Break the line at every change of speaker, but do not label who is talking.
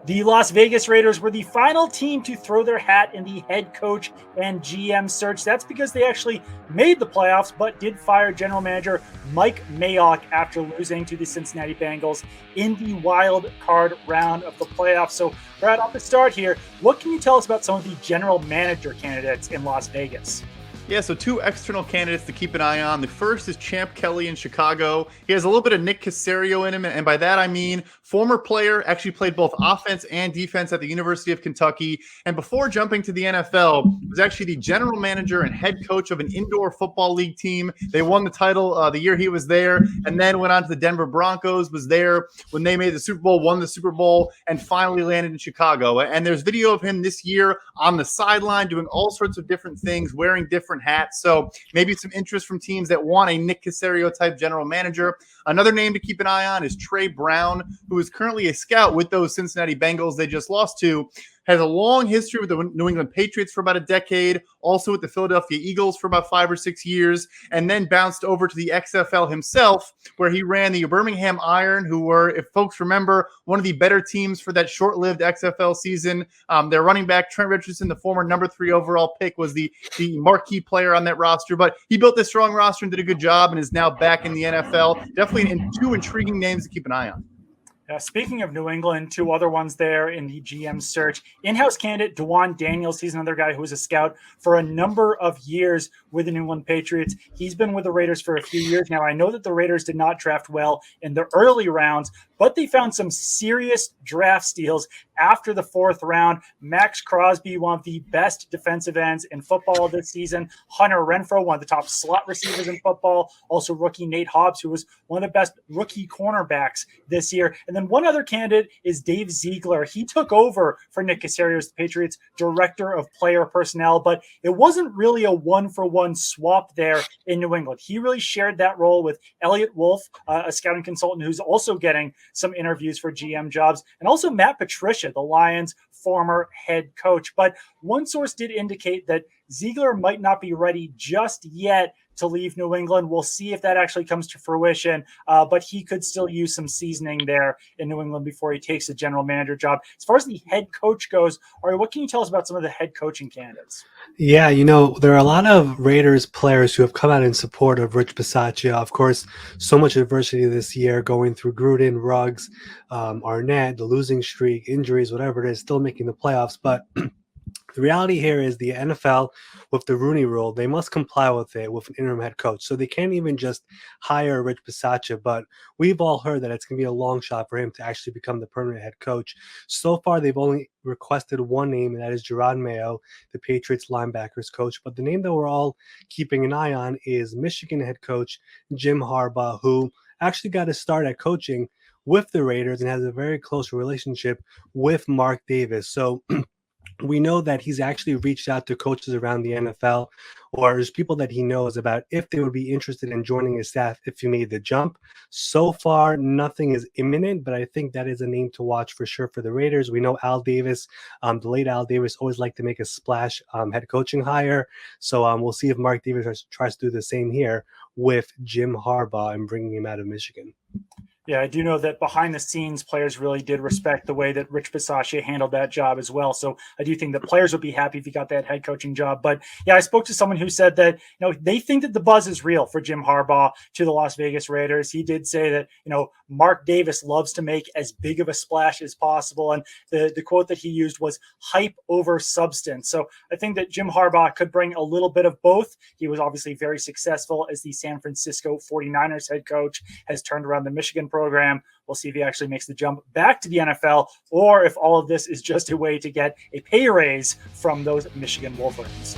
The Las Vegas Raiders were the final team to throw their hat in the head coach and GM search. That's because they actually made the playoffs, but did fire general manager Mike Mayock after losing to the Cincinnati Bengals in the wild card round of the playoffs. So, right off the start here, what can you tell us about some of the general manager candidates in Las Vegas?
Yeah, so two external candidates to keep an eye on. The first is Champ Kelly in Chicago. He has a little bit of Nick Caserio in him, and by that I mean former player, actually played both offense and defense at the University of Kentucky, and before jumping to the NFL, was actually the general manager and head coach of an indoor football league team. They won the title the year he was there, and then went on to the Denver Broncos, was there when they made the Super Bowl, won the Super Bowl, and finally landed in Chicago. And there's video of him this year on the sideline doing all sorts of different things, wearing different hats. So maybe some interest from teams that want a Nick Caserio type general manager. Another name to keep an eye on is Trey Brown, who is currently a scout with those Cincinnati Bengals they just lost to. Has a long history with the New England Patriots for about a decade, also with the Philadelphia Eagles for about 5 or 6 years, and then bounced over to the XFL himself, where he ran the Birmingham Iron, who were, if folks remember, one of the better teams for that short-lived XFL season. Their running back, Trent Richardson, the former number 3 overall pick, was the marquee player on that roster, but he built this strong roster and did a good job and is now back in the NFL. Definitely two intriguing names to keep an eye on.
Speaking of New England, two other ones there in the GM search. In-house candidate Dewan Daniels, he's another guy who was a scout for a number of years with the New England Patriots. He's been with the Raiders for a few years now. I know that the Raiders did not draft well in the early rounds, but they found some serious draft steals after the 4th round. Max Crosby, one of the best defensive ends in football this season. Hunter Renfrow, one of the top slot receivers in football. Also rookie Nate Hobbs, who was one of the best rookie cornerbacks this year. And then one other candidate is Dave Ziegler. He took over for Nick Caserio as the Patriots director of player personnel, but it wasn't really a one-for-one swap there in New England. He really shared that role with Elliot Wolf, a scouting consultant who's also getting some interviews for GM jobs, and also Matt Patricia, the Lions' former head coach. But one source did indicate that Ziegler might not be ready just yet to leave New England. We'll see if that actually comes to fruition, but he could still use some seasoning there in New England before he takes a general manager job. As far as the head coach goes, Ari, what can you tell us about some of the head coaching candidates?
Yeah, there are a lot of Raiders players who have come out in support of Rich Bisaccia. Of course, so much adversity this year going through Gruden, Ruggs, Arnett, the losing streak, injuries, whatever it is, still making the playoffs. But the reality here is the NFL, with the Rooney Rule, they must comply with it with an interim head coach. So they can't even just hire Rich Bisaccia, but we've all heard that it's going to be a long shot for him to actually become the permanent head coach. So far, they've only requested one name, and that is Gerard Mayo, the Patriots linebackers coach. But the name that we're all keeping an eye on is Michigan head coach Jim Harbaugh, who actually got a start at coaching with the Raiders and has a very close relationship with Mark Davis. So we know that he's actually reached out to coaches around the NFL, or there's people that he knows about if they would be interested in joining his staff if he made the jump. So far, nothing is imminent, but I think that is a name to watch for sure for the Raiders. We know Al Davis, the late Al Davis, always liked to make a splash head coaching hire. So we'll see if Mark Davis tries to do the same here with Jim Harbaugh and bringing him out of Michigan.
Yeah, I do know that behind the scenes, players really did respect the way that Rich Bisaccia handled that job as well. So I do think that players would be happy if he got that head coaching job. But yeah, I spoke to someone who said that, they think that the buzz is real for Jim Harbaugh to the Las Vegas Raiders. He did say that, Mark Davis loves to make as big of a splash as possible. And the quote that he used was hype over substance. So I think that Jim Harbaugh could bring a little bit of both. He was obviously very successful as the San Francisco 49ers head coach, has turned around the Michigan program. We'll see if he actually makes the jump back to the NFL, or if all of this is just a way to get a pay raise from those Michigan Wolverines.